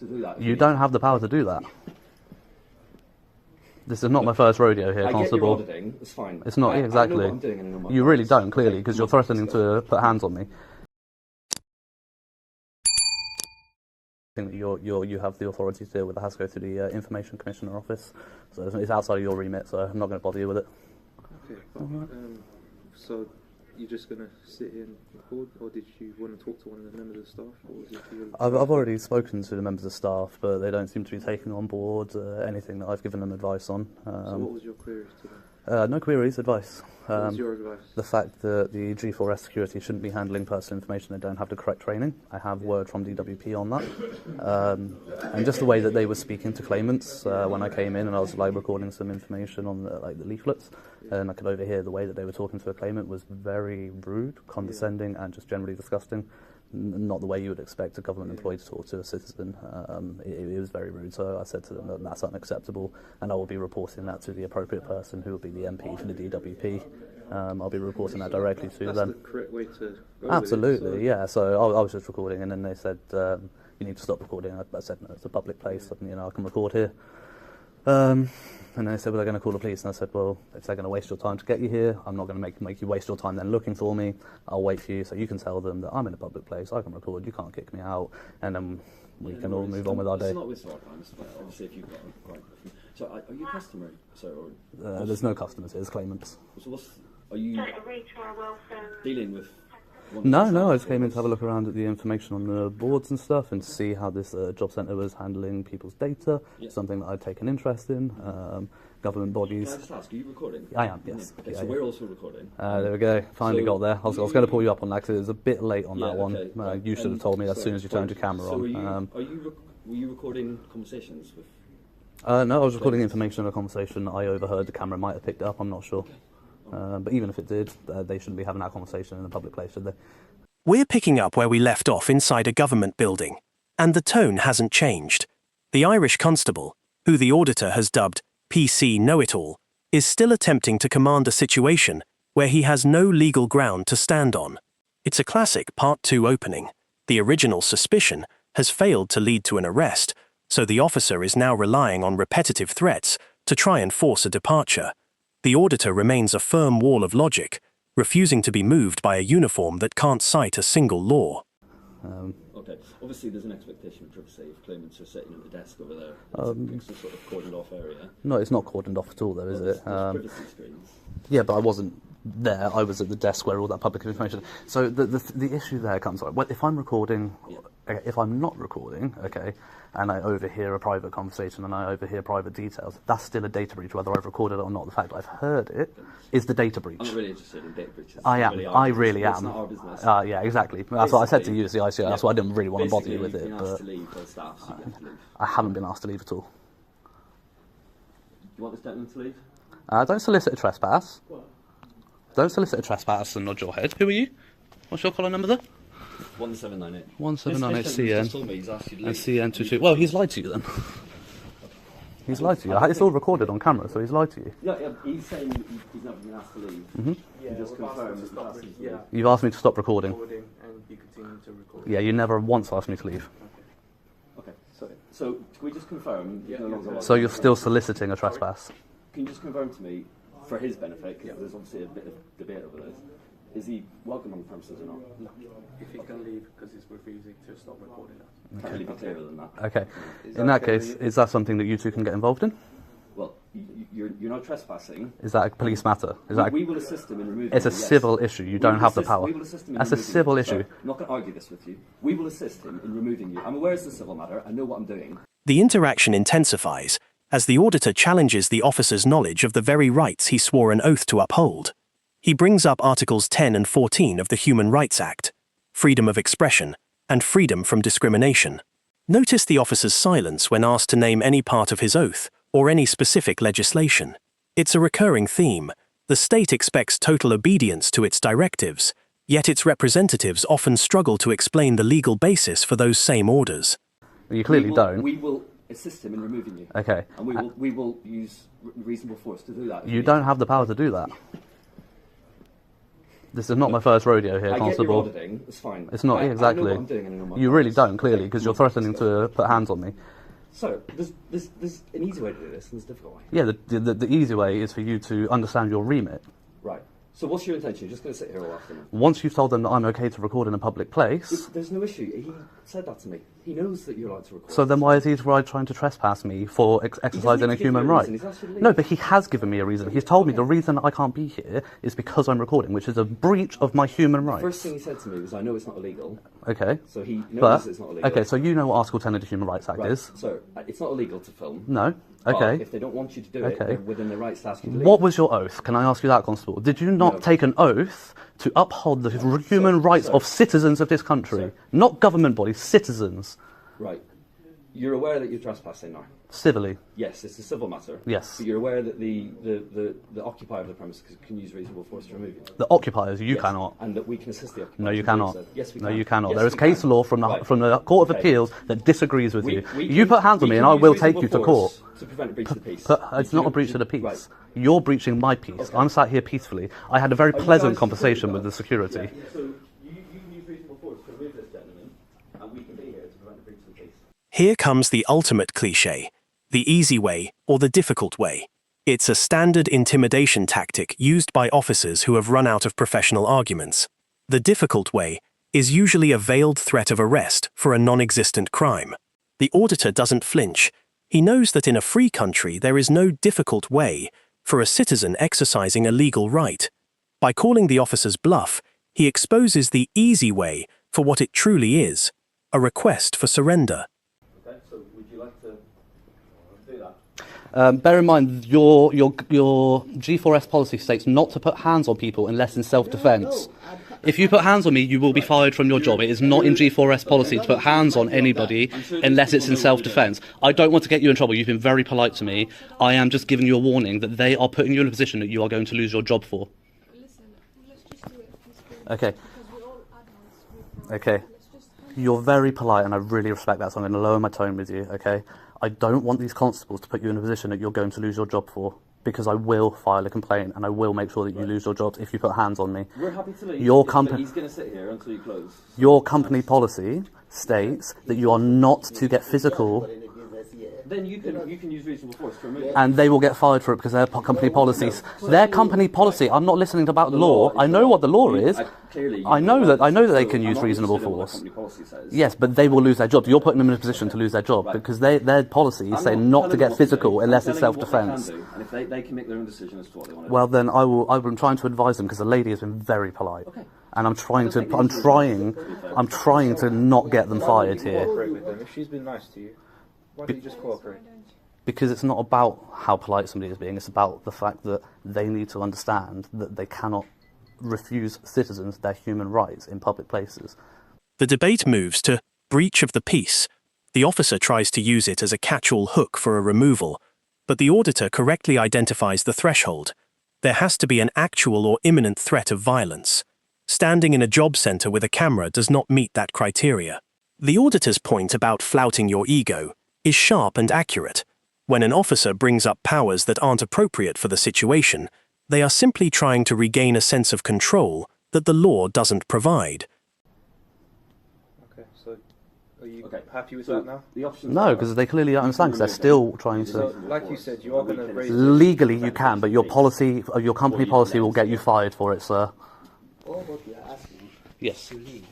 to do that. You don't have the power to do that. This is not my first rodeo here, Constable. I get your auditing, it's fine. It's not, exactly. I know what I'm doing and I know my You really rights. don't, clearly, because you're threatening to put hands on me. I think that you have the authority to deal with. It has to go through the Information Commissioner office. So it's outside of your remit, so I'm not going to bother you with it. Okay, so you're just going to sit here and record, or did you want to talk to one of the members of the staff? Or was it I've already spoken to the members of staff, but they don't seem to be taking on board anything that I've given them advice on. So what was your queries to them? No queries, advice. What was your advice? The fact that the G4S security shouldn't be handling personal information, they don't have the correct training. I have word from DWP on that. And just the way that they were speaking to claimants when I came in and I was like recording some information on the leaflets, and I could overhear the way that they were talking to a claimant was very rude, condescending, and just generally disgusting. Not the way you would expect a government employee to talk to a citizen. It was very rude, so I said to them that that's unacceptable, and I will be reporting that to the appropriate person, who will be the MP for the DWP. I'll be reporting that directly to them. That's the correct way to go Absolutely, with it, so. yeah. So I was just recording, and then they said, you need to stop recording. I said, no, it's a public place, I can record here. And they said, well, they're going to call the police. And I said, well, if they're going to waste your time to get you here, I'm not going to make you waste your time then looking for me. I'll wait for you, so you can tell them that I'm in a public place, I can record, you can't kick me out, and then we can all move on with our day. It's not with our times, but obviously if you've got a quite... So are you a customer? There's no customers here, there's claimants. So are you dealing with... No, I just came in to have a look around at the information on the boards and stuff and see how this job centre was handling people's data, something that I'd taken interest in, government bodies. Can I just ask, are you recording? I am, yes. Okay, so we're also recording. There we go, finally got there. I was going to pull you up on that because it was a bit late on that one. Okay. You should have told me as soon as you turned your camera on. Were you recording conversations with... No, I was recording information on a conversation I overheard. The camera might have picked it up, I'm not sure. But even if it did, they shouldn't be having that conversation in a public place, should they? We're picking up where we left off inside a government building, and the tone hasn't changed. The Irish constable, who the auditor has dubbed PC Know-It-All, is still attempting to command a situation where he has no legal ground to stand on. It's a classic Part 2 opening. The original suspicion has failed to lead to an arrest, so the officer is now relying on repetitive threats to try and force a departure. The auditor remains a firm wall of logic, refusing to be moved by a uniform that can't cite a single law. Okay, obviously there's an expectation of privacy if claimants are sitting at the desk over there. It's a sort of cordoned off area. No, it's not cordoned off at all though, is it? There's privacy screens. Yeah, but I wasn't there. I was at the desk where all that public information... So the issue there comes... Well, if I'm recording... If I'm not recording, okay, and I overhear a private conversation and I overhear private details, that's still a data breach, whether I've recorded it or not. The fact I've heard it is the data breach. I'm not really interested in data breaches. I am. I really am. It's not our business. Yeah, exactly. That's what I said to you as the ICO. That's why I didn't really want to bother you with it. You've been asked to leave by staff, so you have to leave. I haven't been asked to leave at all. Do you want this gentleman to leave? Don't solicit a trespass. What? Don't solicit a trespass and nod your head. Who are you? What's your collar number there? 1798. 1798 CN. Told me he's asked you to And leave. CN22. Well, he's lied to you then. He's lied to you. It's all recorded on camera, so he's lied to you. Yeah, he's saying he's never been asked to leave. Yeah, You just confirmed that you've asked him to leave. You've asked me to stop recording. And you continue to record. Yeah, you never once asked me to leave. Okay, so can we just confirm? No longer So you're still soliciting a trespass? Can you just confirm to me, for his benefit, because there's obviously a bit of debate over this, is he welcome on the premises or not? No. If he can leave because he's refusing to stop recording us. Can't really be clearer than that. Okay. In that case, is that something that you two can get involved in? Well, you're not trespassing. Is that a police matter? Is that we will assist him in removing It's a you, yes. civil issue. You don't have the power. We will assist him in That's a removing civil you. issue. Sorry, I'm not going to argue this with you. We will assist him in removing you. I'm aware it's a civil matter. I know what I'm doing. The interaction intensifies as the auditor challenges the officer's knowledge of the very rights he swore an oath to uphold. He brings up Articles 10 and 14 of the Human Rights Act, freedom of expression, and freedom from discrimination. Notice the officer's silence when asked to name any part of his oath or any specific legislation. It's a recurring theme. The state expects total obedience to its directives, yet its representatives often struggle to explain the legal basis for those same orders. You clearly don't. We will assist him in removing you. Okay. And we will use reasonable force to do that. You don't have the power to do that. This is not my first rodeo here, I Constable. get your auditing, it's fine. It's not I exactly. know what I'm doing and I know my You really rights. don't, clearly, because you're threatening to put hands on me. So, there's an easy way to do this and there's a difficult way. Yeah, the easy way is for you to understand your remit. Right. So what's your intention? You're just going to sit here all afternoon? Once you've told them that I'm okay to record in a public place, There's no issue. He said that to me. He knows that you're allowed to record. so then why is he trying to trespass me for exercising a need to give human you a right? reason. He's asked you to leave. No, but he has given me a reason. He's told me the reason I can't be here is because I'm recording, which is a breach of my human rights. First thing he said to me was, I know it's not illegal. Okay. So he knows But, it's not illegal. okay, so you know what Article 10 of the Human Rights Act Right. is? So, it's not illegal to film. No. But Okay. if they don't want you to do it, Okay. they're within their rights to ask you to leave. What was your oath? Can I ask you that, Constable? Did you not No. take an oath to uphold the human rights of citizens of this country? Sir. Not government bodies, citizens. Right. You're aware that you're trespassing now? Civilly. Yes, it's a civil matter. Yes. But you're aware that the occupier of the premise can use reasonable force to remove you? The occupiers, you Yes. cannot. And that we can assist the occupier. No, you cannot. Yes, we No, can. you cannot. Yes, There is we case can. law from the Right. Court of Okay. Appeals that disagrees with you. We You can- put hands on we me and can I use will take you reasonable to court. force to prevent a breach of the peace. But it's You not a can- breach of the peace. Right. You're breaching my peace. Okay. I'm sat here peacefully. I had a very Are you pleasant guys conversation security with the guards? security. Yeah. So you can use reasonable force to remove this gentleman, and we can be here to prevent a breach of the peace. Here comes the ultimate cliché, the easy way or the difficult way. It's a standard intimidation tactic used by officers who have run out of professional arguments. The difficult way is usually a veiled threat of arrest for a non-existent crime. The auditor doesn't flinch. He knows that in a free country there is no difficult way for a citizen exercising a legal right. By calling the officer's bluff, he exposes the easy way for what it truly is, a request for surrender. Okay, so would you like to do that? Bear in mind, your G4S policy states not to put hands on people unless in self-defence. If you put hands on me, you will be fired from your job. It is not in G4S policy to put hands on anybody unless it's in self-defence. I don't want to get you in trouble. You've been very polite to me. I am just giving you a warning that they are putting you in a position that you are going to lose your job for. Listen, let's just do it peacefully. Okay. Because we're all adults. Okay. Let's just You're very polite and I really respect that, so I'm going to lower my tone with you, okay? I don't want these constables to put you in a position that you're going to lose your job for, because I will file a complaint and I will make sure that you lose your jobs if you put hands on me. We're happy to leave. Your but company- He's going to sit here until you close. Your company policy states that you are not to get physical, Then you can use reasonable force to remove it. and they will get fired for it because their company policies. Their company policy. I'm not listening about the law. I know what the law is. Clearly, I know that they so can use I'm not reasonable interested in what force. the company policy says. Yes, but they will lose their jobs. You're putting them in a position to lose their job because their policies say I'm not telling to you get what to do. physical I'm unless it's telling you what they can self-defence. do, And if they can make their own decision as to what they want to Well, then I've been trying to advise them because the lady has been very polite, Okay. and I'm trying I don't think I'm trying to not get them fired here Cooperate with them. If she's been nice to you, why don't you just cooperate? because it's not about how polite somebody is being. It's about the fact that they need to understand that they cannot refuse citizens their human rights in public places. The debate moves to breach of the peace. The officer tries to use it as a catch-all hook for a removal, but the auditor correctly identifies the threshold. There has to be an actual or imminent threat of violence. Standing in a job centre with a camera does not meet that criteria. The auditor's point about flouting your ego is sharp and accurate. When an officer brings up powers that aren't appropriate for the situation, they are simply trying to regain a sense of control that the law doesn't provide. Okay, so are you Okay. happy with So that now? the options No, are- because they clearly don't understand because they're still trying So, to. like you said, you are going to raise Legally, you can, but your policy, your company policy, will get you fired for it, sir. All what we are asking Yes. to leave.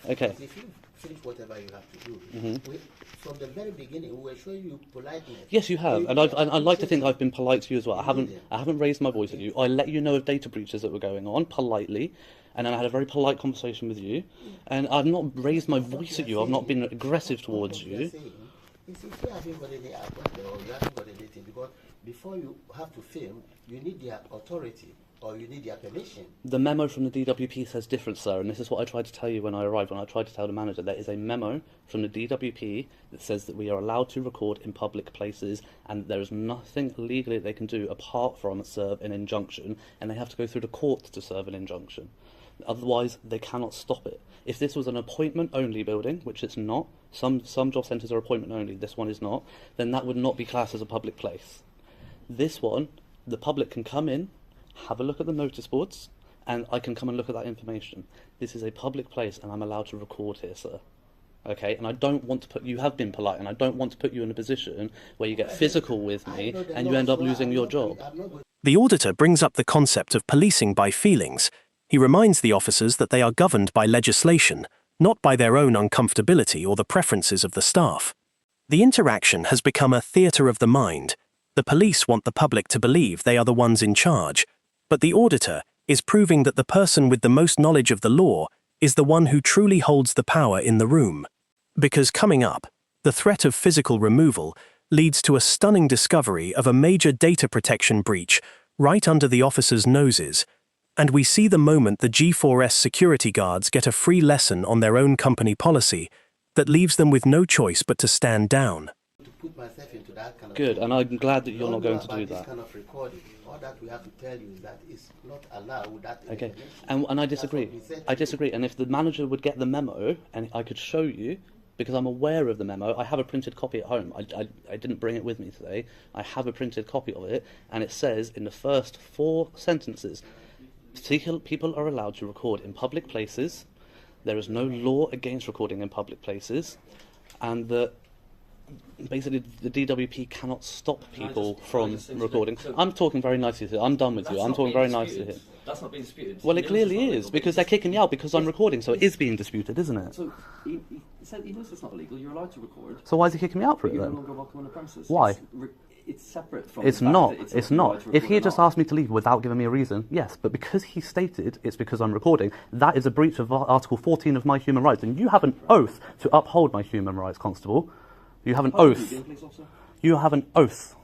Okay. If you finish whatever you have to do, from the very beginning, we were showing you politeness. Yes, you have, and I'd like to think I've been polite to you as well. I haven't raised my voice at you. I let you know of data breaches that were going on politely, and then I had a very polite conversation with you, and I've not raised my voice at you. I've not been aggressive towards What we are you. saying is if you haven't got any appointment or you haven't got anything, because before you have to film, you need their authority or you need their permission. The memo from the DWP says different, sir, and this is what I tried to tell you when I arrived. When I tried to tell the manager, there is a memo from the DWP that says that we are allowed to record in public places, and there is nothing legally they can do apart from serve an injunction, and they have to go through the court to serve an injunction. Otherwise, they cannot stop it. If this was an appointment-only building, which it's not, some job centres are appointment-only, this one is not, then that would not be classed as a public place. This one, the public can come in, have a look at the notice boards, and I can come and look at that information. This is a public place, and I'm allowed to record here, sir. Okay, and I don't want to put, you have been polite, and I don't want to put you in a position where you get physical with me and you end up losing your job. The auditor brings up the concept of policing by feelings. He reminds the officers that they are governed by legislation, not by their own uncomfortability or the preferences of the staff. The interaction has become a theatre of the mind. The police want the public to believe they are the ones in charge, but the auditor is proving that the person with the most knowledge of the law is the one who truly holds the power in the room. Because coming up, the threat of physical removal leads to a stunning discovery of a major data protection breach right under the officers' noses, and we see the moment the G4S security guards get a free lesson on their own company policy that leaves them with no choice but to stand down. To put myself into that kind of Good, and I'm glad that you're not going to do this that. kind of recording. All that we have to tell you is that it's not allowed with that Okay, information. and I disagree. That's what we said I to you. disagree, and if the manager would get the memo, and I could show you, because I'm aware of the memo, I have a printed copy at home. I didn't bring it with me today. I have a printed copy of it, and it says in the first 4 sentences, people are allowed to record in public places. There is no law against recording in public places, and basically the DWP cannot stop people from recording. I'm talking very nicely here. I'm done with you. I'm talking very nicely here. That's not being disputed. Well, it He knows clearly it's not is, illegal, because but they're kicking me out because I'm recording, so it is being disputed, isn't it? So he said he knows it's not illegal. You're allowed to record. So why is he kicking me out for But it you're no then? longer welcome on the premises. Why? It's separate from. It's the fact not. that It's you're allowed not. to If record he or had just not. asked me to leave without giving me a reason, yes. But because he stated it's because I'm recording, that is a breach of Article 14 of my human rights. And you have an oath to uphold my human rights, Constable. You have an How long have you oath. been police officer? You have an oath.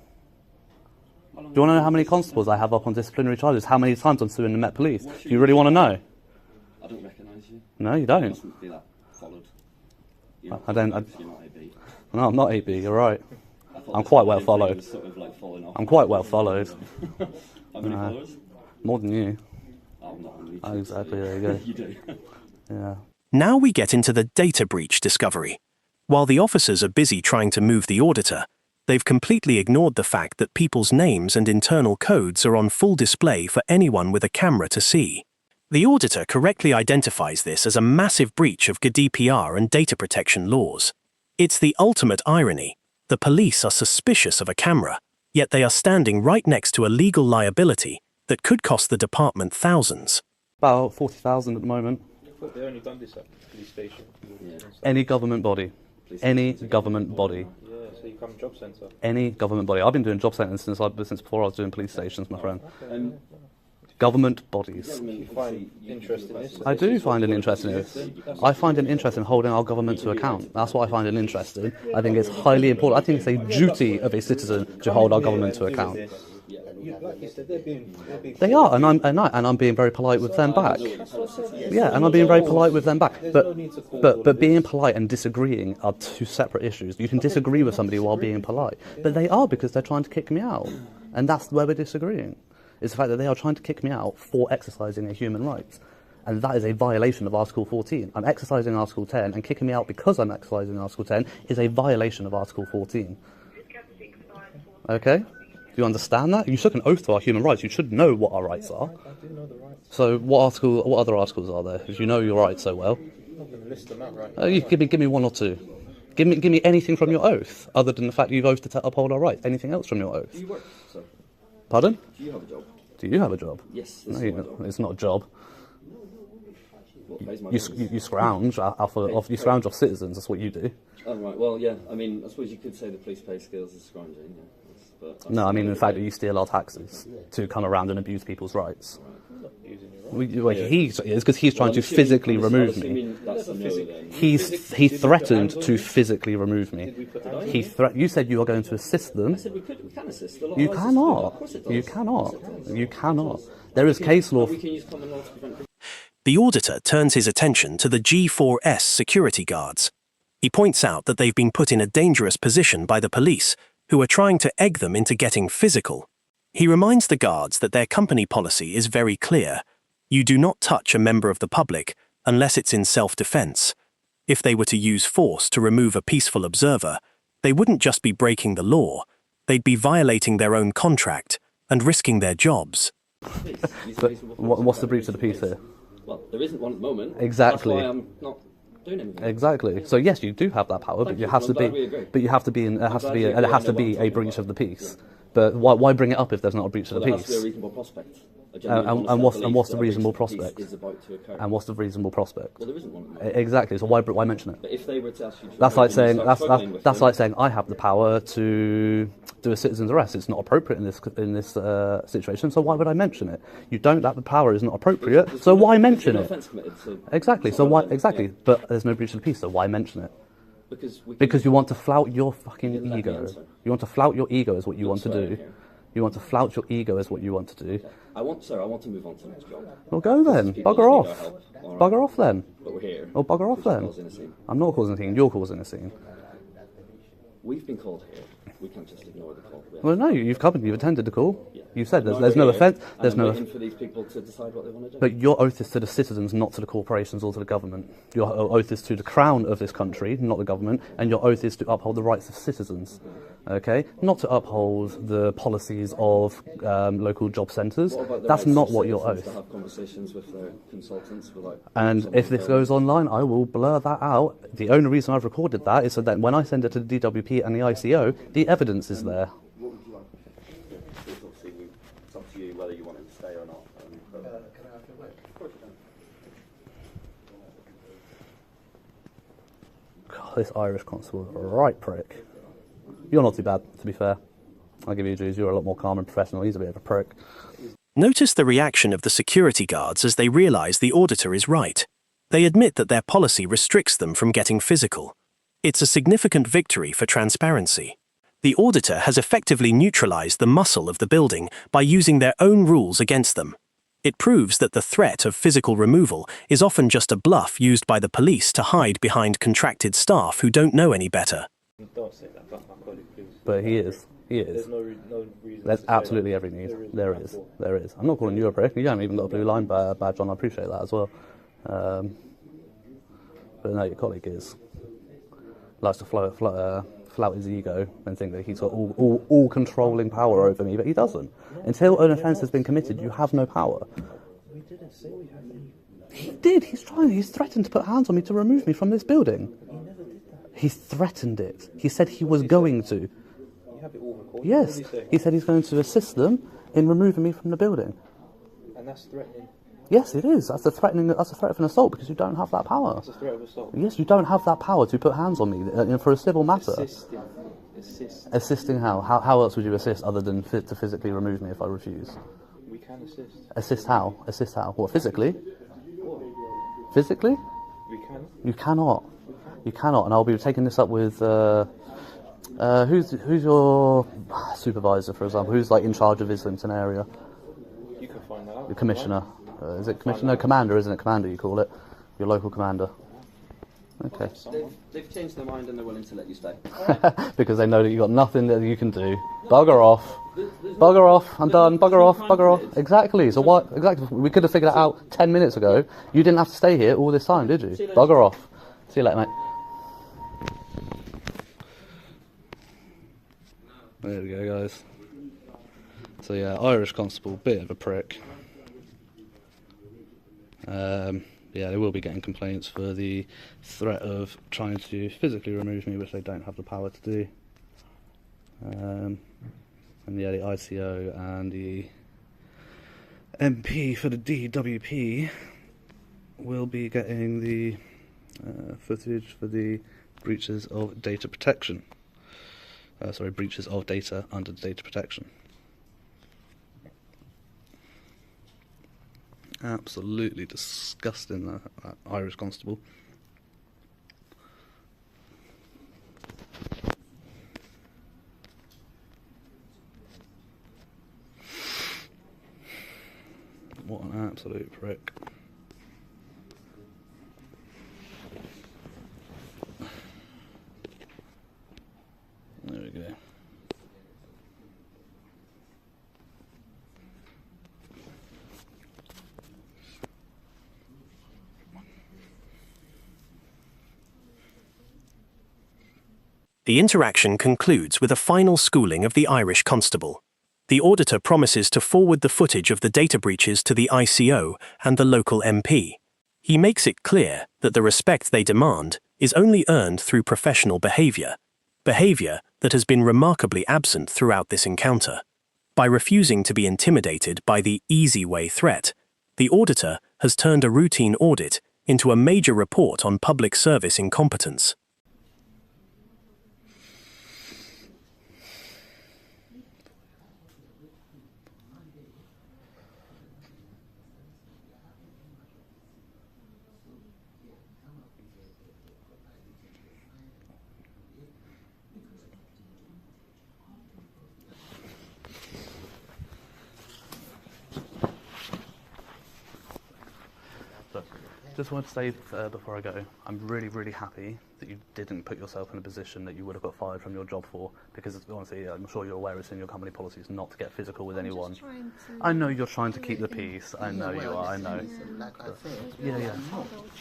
How long Do you want to know have how you many been police constables I have up on disciplinary charges? How many times I'm suing the Met Police? Do you really want to know? I don't recognise you. No, you You don't. mustn't be that followed. You're not I don't- followed, you're not AB. No, I'm not AB. You're right. I thought I'm this quite whole well thing followed. was sort of like falling off. I'm quite well followed. How many followers? More than you. Oh, not on YouTube. Oh, exactly. There you go. You do. Yeah. Now we get into the data breach discovery. While the officers are busy trying to move the auditor, they've completely ignored the fact that people's names and internal codes are on full display for anyone with a camera to see. The auditor correctly identifies this as a massive breach of GDPR and data protection laws. It's the ultimate irony. The police are suspicious of a camera, yet they are standing right next to a legal liability that could cost the department thousands. About 40,000 at the moment. But they only done this at the police station. Yeah. Any government body. Any government body. Yeah, so you come job centre. Any government body. I've been doing job centres since before I was doing police stations, my friend. Um, Government bodies. You find interest in this? I do find an interest in this. I find an interest in holding our government to account. That's what I find an interest in. I think it's highly important. I think it's a duty of a citizen to hold our government to account. Like you said, they're being They are, and I'm being very polite with them back. Yeah, and I'm being very polite with them back. But being polite and disagreeing are 2 separate issues. You can disagree with somebody while being polite, but they are because they're trying to kick me out, and that's where we're disagreeing. Is the fact that they are trying to kick me out for exercising a human right. And that is a violation of Article 14. I'm exercising Article 10, and kicking me out because I'm exercising Article 10 is a violation of Article 14. Okay? Do you understand that? You took an oath to our human rights. You should know what our rights are. I do know the rights. So what other articles are there? Because you know your rights so well. I'm not going to list them out right now. You give me 1 or 2. Give me anything from your oath, other than the fact you've oathed to uphold our rights. Anything else from your oath? do you work, sir? Pardon? Do you have a job? Do you have a job? Yes, No, this is my job. it's not a job. What pays my You, bills? you scrounge off citizens. That's what you do. Oh, right. Well, yeah. I mean, I suppose you could say the police pay scales is scrounging. Yeah. But No, I mean the fact that you steal our taxes to come around and abuse people's rights. He is because he's trying to physically remove me. That's a no, then. He threatened to physically remove me. You said you are going to assist them. I said we can assist. The law You allows us to do that. cannot. Of course it does. You cannot. Of course it does. You cannot. There is case law. We can use common law to prevent. The auditor turns his attention to the G4S security guards. He points out that they've been put in a dangerous position by the police, who are trying to egg them into getting physical. He reminds the guards that their company policy is very clear. You do not touch a member of the public unless it's in self-defense. If they were to use force to remove a peaceful observer, they wouldn't just be breaking the law, they'd be violating their own contract and risking their jobs. Peace. Use a But reasonable force what's the to breach of the peace here? Well, there isn't one at the moment. Exactly. That's why I'm not doing anything. Exactly. So yes, you do have that power, but Thank you you. have I'm to glad we be. agree. But you have to be. It has to glad be. we It agree. has I to know what be I'm a talking breach of the about. peace. But why bring it up if there's not a breach of Well, the there has to be a peace? reasonable prospect. And what's the reasonable Peace prospect? is about to occur. And what's the reasonable prospect? Well, there isn't one at the moment. Exactly. So why mention it? But if they were to ask you to That's remove like them, saying you start struggling with that's them. like saying I have the power to do a citizen's arrest. It's not appropriate in this situation. So why would I mention it? You don't. That the power is not appropriate. There's So no- why there's mention no it? offence committed, so Exactly. it's So not why? relevant. Exactly. Yeah. But there's no breach of the peace. So why mention it? Because You want to flout your fucking didn't let me ego. answer. You want to flout your ego is what you You're want to swearing do. here. You want to flout your ego is what you want to do. I want to move on to the next job. Well, go This is then. people Bugger that need off. our help. All right. Bugger off then. But we're here. Oh, bugger off which is then. causing a scene. I'm not causing a scene. You're causing a scene. We've been called here. We can't just ignore the call. We have Well, to- no, you've come and you've attended the call. Yeah. You said No, there's we're no here, offence. and There's I'm no. waiting for these people to decide what they want to do. But your oath is to the citizens, not to the corporations or to the government. Your oath is to the crown of this country, not the government, and your oath is to uphold the rights of citizens. Okay, not to uphold the policies of local job centres. What about the That's rights not of what your citizens oath. to have conversations with their consultants without And someone if this filming? goes online, I will blur that out. The only reason I've recorded that is so that when I send it to the DWP and the ICO, the evidence is there. What would you like? It's obviously it's up to you whether you want him to stay or not. Can I have a word? Of course you can. God, this Irish constable is a right prick. You're not too bad, to be fair. I'll give you dues. You're a lot more calm and professional. He's a bit of a prick. Notice the reaction of the security guards as they realise the auditor is right. They admit that their policy restricts them from getting physical. It's a significant victory for transparency. The auditor has effectively neutralised the muscle of the building by using their own rules against them. It proves that the threat of physical removal is often just a bluff used by the police to hide behind contracted staff who don't know any better. Don't say that about my colleague, please. But he is. He There's is. no reason. There's to say absolutely that. every need. isn't There at is. all. There is. I'm not calling you a prick. You haven't even got a blue line badge on. I appreciate that as well. But no, your colleague is. Likes to flout his ego and think that he's got all controlling power over me, but he doesn't. Until an offence has been committed, you have no power. We didn't say we had any. He did. He's threatened to put hands on me to remove me from this building. He never did that. He threatened it. He said he was going to. You have it all recorded. Yes. What did he say? He said he's going to assist them in removing me from the building. And that's threatening. Yes, it is. That's a threat of an assault because you don't have that power. That's a threat of assault. Yes, you don't have that power to put hands on me for a civil matter. Assist. Assisting how? How else would you assist other than to physically remove me if I refuse? We can assist. Assist how? Assist how? What, physically? Physically? We can. You cannot. You cannot. And I'll be taking this up with who's your supervisor, for example? Who's like in charge of Islington area? You can find that out. The commissioner. Is it commissioner? No, commander, isn't it? Commander, you call it. Your local commander. Okay. They've changed their mind and they're willing to let you stay. Because they know that you've got nothing that you can do. Bugger off. Bugger off. I'm done. Bugger off. Bugger off. Exactly. So what? Exactly. We could have figured it out 10 minutes ago. You didn't have to stay here all this time, did you? Bugger off. See you later, mate. There we go, guys. So yeah, Irish constable, bit of a prick. Yeah, they will be getting complaints for the threat of trying to physically remove me, which they don't have the power to do. And yeah, the ICO and the MP for the DWP will be getting the footage for the breaches of data protection. Breaches of data under data protection. Absolutely disgusting, that Irish constable. What an absolute prick. There we go. The interaction concludes with a final schooling of the Irish constable. the auditor promises to forward the footage of the data breaches to the ICO and the local MP. He makes it clear that the respect they demand is only earned through professional behaviour that has been remarkably absent throughout this encounter. By refusing to be intimidated by the easy way threat, the auditor has turned a routine audit into a major report on public service incompetence. Just want to say before I go, I'm really, really happy that you didn't put yourself in a position that you would have got fired from your job for, because honestly, I'm sure you're aware it's in your company policies not to get physical with anyone. I know you're trying to keep the peace. I know you are. I know. Like I said, Yeah.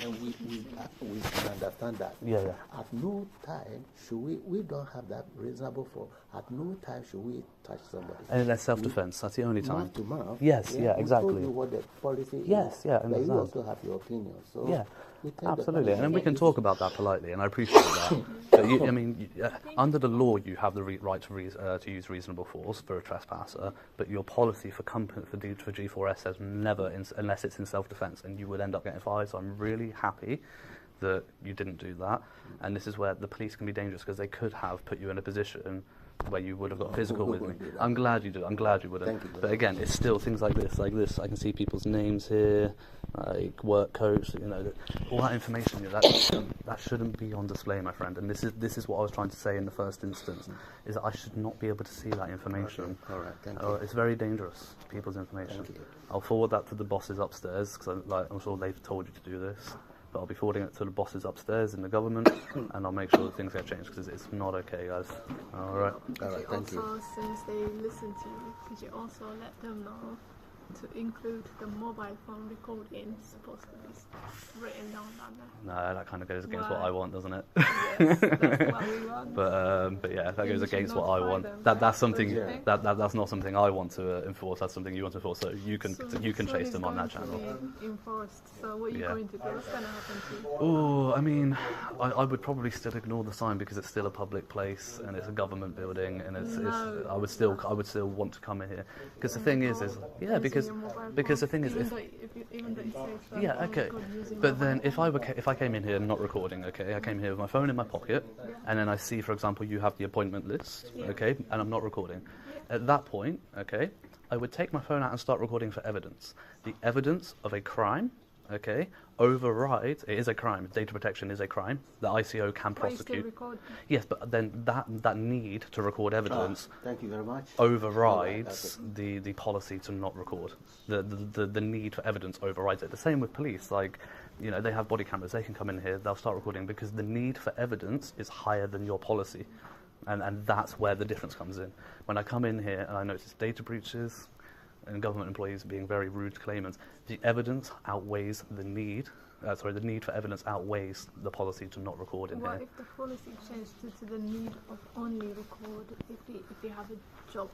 and we can understand that. Yeah. At no time should we don't have that reasonable for. At no time should we touch somebody. And that's self-defense. That's the only time. Mouth to mouth. Yes. Yeah. We Exactly. told you what the policy Yes. is. Yeah. I But you understand. also have your opinion. So Yeah, we take the absolutely, and then we punishment. can talk about that politely, and I appreciate that. But under the law, you have the right to use reasonable force for a trespasser, but your policy for G4S says never, unless it's in self-defence, and you would end up getting fired. So I'm really happy that you didn't do that, and this is where the police can be dangerous, because they could have put you in a position where you would have got physical with me. I'm glad you did. I'm glad you wouldn't. Thank you. But again, it's still things like this. I can see people's names here, like work coach. All that information. That shouldn't be on display, my friend. And this is what I was trying to say in the first instance, is that I should not be able to see that information. Okay. All right. Thank you. It's very dangerous, people's information. Thank you. I'll forward that to the bosses upstairs, because I'm sure they've told you to do this. But I'll be forwarding it to the bosses upstairs in the government, and I'll make sure that things get changed, because it's not okay, guys. All right. All right. Thank you. Also, since they listen to you, could you also let them know to include the mobile phone recording supposed to be written down on there? No, that kind of goes against what I want, doesn't it? Yes, that's what we want. But yeah, that You goes should against what I notify want. them, That's right? something Yeah. that's not something I want to enforce. That's something you want to enforce. So you can chase it's them on that going channel. to be enforced. So what are you Yeah. going to do? What's going to happen to you? Oh, I mean, I would probably still ignore the sign, because it's still a public place and it's a government building, and No. I would still want to come in here, because the thing is yeah, because the thing is, even though it says that yeah, oh, okay. God, using But then mobile if I came in here not recording, okay, I came here with my phone in my pocket, and then I see, for example, you have the appointment list, okay, and I'm not recording. At that point, okay, I would take my phone out and start recording for evidence. The evidence of a crime, okay, overrides. It is a crime. Data protection is a crime. The ICO can But you still prosecute. record. Yes, but then that need to record evidence Thank you very much. overrides the policy to not record. The need for evidence overrides it. The same with police. Like, they have body cameras. They can come in here. They'll start recording, because the need for evidence is higher than your policy, and that's where the difference comes in. When I come in here and I notice data breaches and government employees being very rude to claimants, the evidence outweighs the need. The need for evidence outweighs the policy to not record in What here. if the policy changed to the need of only record if you have a job,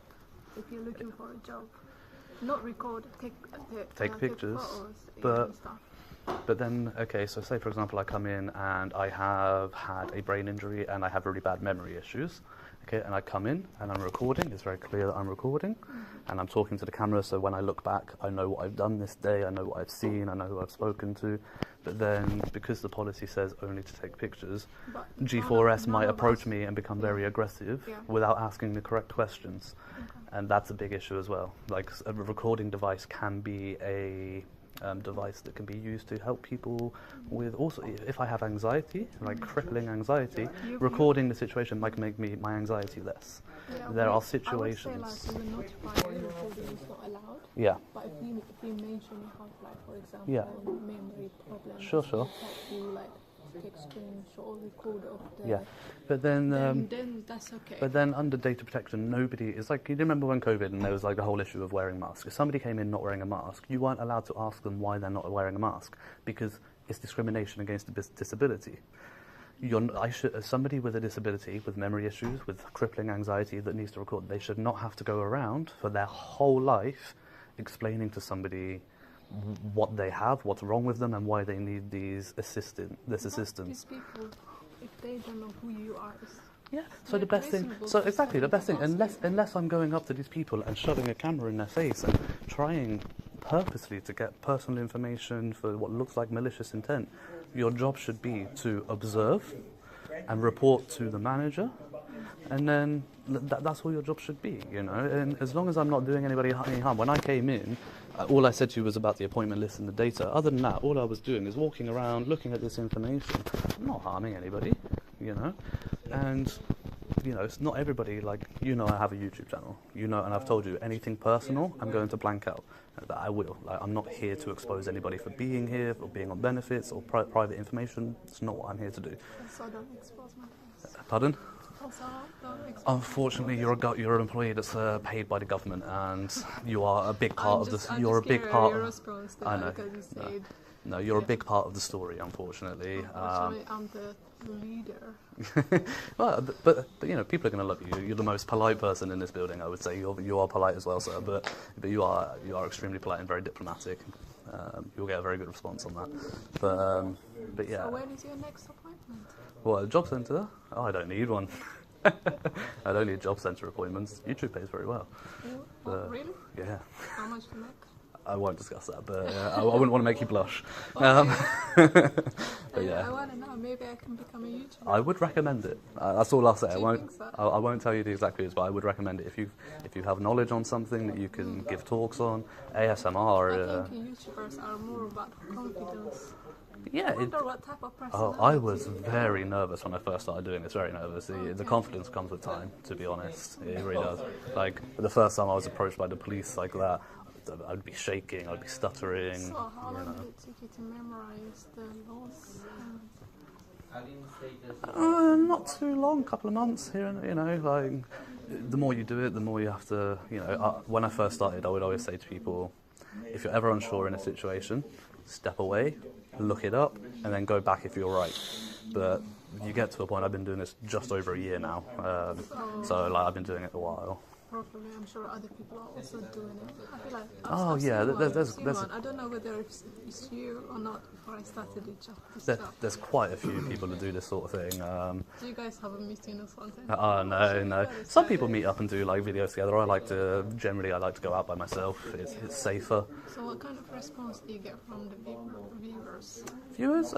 if you're looking for a job, not record, take pictures, photos, but- and stuff. But then, okay, so say for example I come in and I have had a brain injury and I have really bad memory issues, okay, and I come in and I'm recording, it's very clear that I'm recording, and I'm talking to the camera, so when I look back, I know what I've done this day, I know what I've seen, I know who I've spoken to, but then, because the policy says only to take pictures, But G4S none might of approach us- me and become very aggressive Yeah. without asking the correct questions, and that's a big issue as well. Like, a recording device can be a device that can be used to help people with, also if I have anxiety, like crippling anxiety, You- recording the situation might make my anxiety less. Yeah, There are I would say situations. like we will notify you recording is not allowed. Yeah, But if you mention you have like, for example, Yeah. memory problems, Sure. you like take screenshot or record of the. yeah. But then, Then that's okay. but then under data protection, nobody is like, you remember when COVID and there was like the whole issue of wearing masks. If somebody came in not wearing a mask, you weren't allowed to ask them why they're not wearing a mask, because it's discrimination against a disability. Somebody with a disability, with memory issues, with crippling anxiety that needs to record, they should not have to go around for their whole life explaining to somebody what they have, what's wrong with them, and why they need this assistance. These people, if they don't know who you are, yeah. So the best thing. So exactly the best thing. Unless I'm going up to these people and shoving a camera in their face and trying purposely to get personal information for what looks like malicious intent, your job should be to observe and report to the manager, and then that's all your job should be, you know. And as long as I'm not doing anybody any harm. When I came in, all I said to you was about the appointment list and the data. Other than that, all I was doing is walking around, looking at this information. I'm not harming anybody, you know. And, you know, it's not everybody, like, you know, I have a YouTube channel, you know, and I've told you anything personal, I'm going to blank out. That I will. Like, I'm not here to expose anybody for being here, or being on benefits, or private information. It's not what I'm here to do. Also, don't expose my face. Pardon? Also, don't expose. Unfortunately, you're an employee that's paid by the government, and you are a big part of this. You're a big part. part. I know. No, you're a big part of the story, unfortunately. Unfortunately, I'm the leader. Well, but you know, people are going to love you. You're the most polite person in this building, I would say. You are polite as well, sir. But you are extremely polite and very diplomatic. You'll get a very good response on that. But yeah. So when is your next appointment? What, a job centre? Oh, I don't need one. I don't need job centre appointments. YouTube pays very well. Really? Yeah. How much do you make? I won't discuss that, but I wouldn't want to make you blush. But yeah. I want to know. Maybe I can become a YouTuber. I would recommend it. That's all I'll say. Do you think so? I won't tell you the exact figures, but I would recommend it. If you have knowledge on something that you can give talks on, ASMR. I think YouTubers are more about confidence. Yeah. I wonder what type of personality. I was very nervous when I first started doing this. Very nervous. The confidence comes with time. To be honest, it really does. Like the first time I was approached by the police like that, I'd be shaking, I'd be stuttering. So how long did it take you to memorize the laws? Not too long, a couple of months here, and you know, like the more you do it, the more you have to. You know, when I first started, I would always say to people, if you're ever unsure in a situation, step away, look it up, and then go back if you're right. But you get to a point. I've been doing this just over a year now, so like I've been doing it a while. Probably, I'm sure other people are also doing it. I feel like there's I don't know whether it's you or not before I started this job. There's quite a few people that do this sort of thing. Do you guys have a meeting or something? No. Some people meet up and do like videos together. I like to go out by myself. It's safer. So what kind of response do you get from the viewers? Viewers,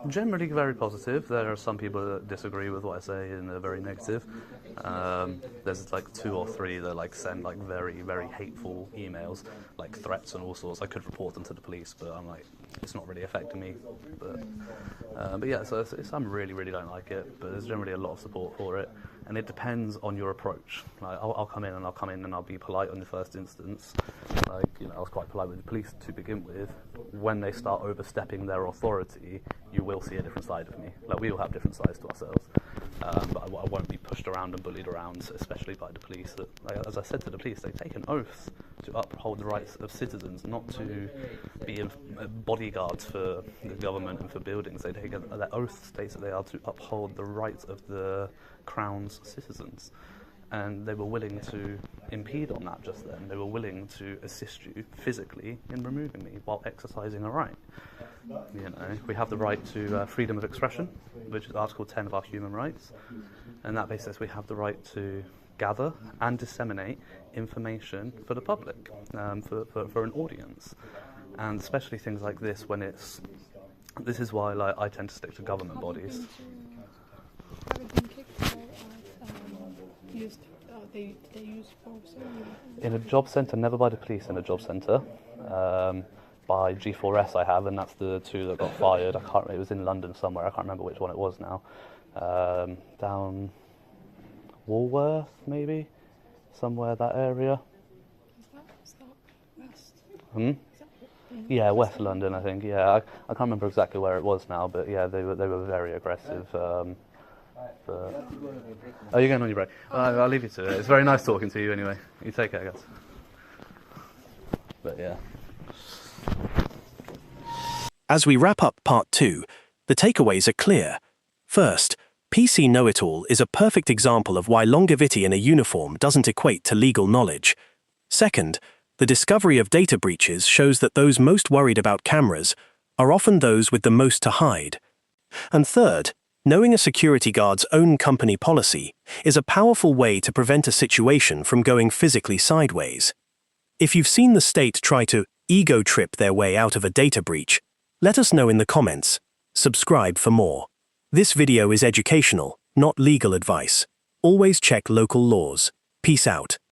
generally very positive. There are some people that disagree with what I say and are very negative. There's like 2 or 3 that like send like very, very hateful emails, like threats and all sorts. I could report them to the police, but I'm like, it's not really affecting me. But yeah, so some really, really don't like it, but there's generally a lot of support for it. And it depends on your approach. Like I'll come in and I'll be polite on the first instance. Like, you know, I was quite polite with the police to begin with. When they start overstepping their authority, you will see a different side of me. Like, we all have different sides to ourselves. But I won't be pushed around and bullied around, especially by the police. Like, as I said to the police, they take an oath to uphold the rights of citizens, not to be bodyguards for the government and for buildings. They take that oath states that they are to uphold the rights of the Crown's citizens. And they were willing to impede on that just then. They were willing to assist you physically in removing me while exercising a right. You know, we have the right to freedom of expression, which is Article 10 of our human rights. And that basis, we have the right to gather and disseminate information for the public, for an audience. And especially things like this when this is why like, I tend to stick to government bodies. Have you been kicked or they use force? In a job centre, never by the police in a job centre. By G4S I have, and that's the 2 that got fired. I can't remember, it was in London somewhere, I can't remember which one it was now. Down Walworth, maybe? Somewhere that area. Is that west? Yeah, West London, I think. Yeah, I can't remember exactly where it was now, but yeah, they were very aggressive. Oh, you're going on your break. I'll leave you to it. It's very nice talking to you anyway. You take care, guys. But yeah. As we wrap up part 2, the takeaways are clear. First, PC know-it-all is a perfect example of why longevity in a uniform doesn't equate to legal knowledge. Second, the discovery of data breaches shows that those most worried about cameras are often those with the most to hide. And third, knowing a security guard's own company policy is a powerful way to prevent a situation from going physically sideways. If you've seen the state try to ego trip their way out of a data breach, let us know in the comments. Subscribe for more. This video is educational, not legal advice. Always check local laws. Peace out.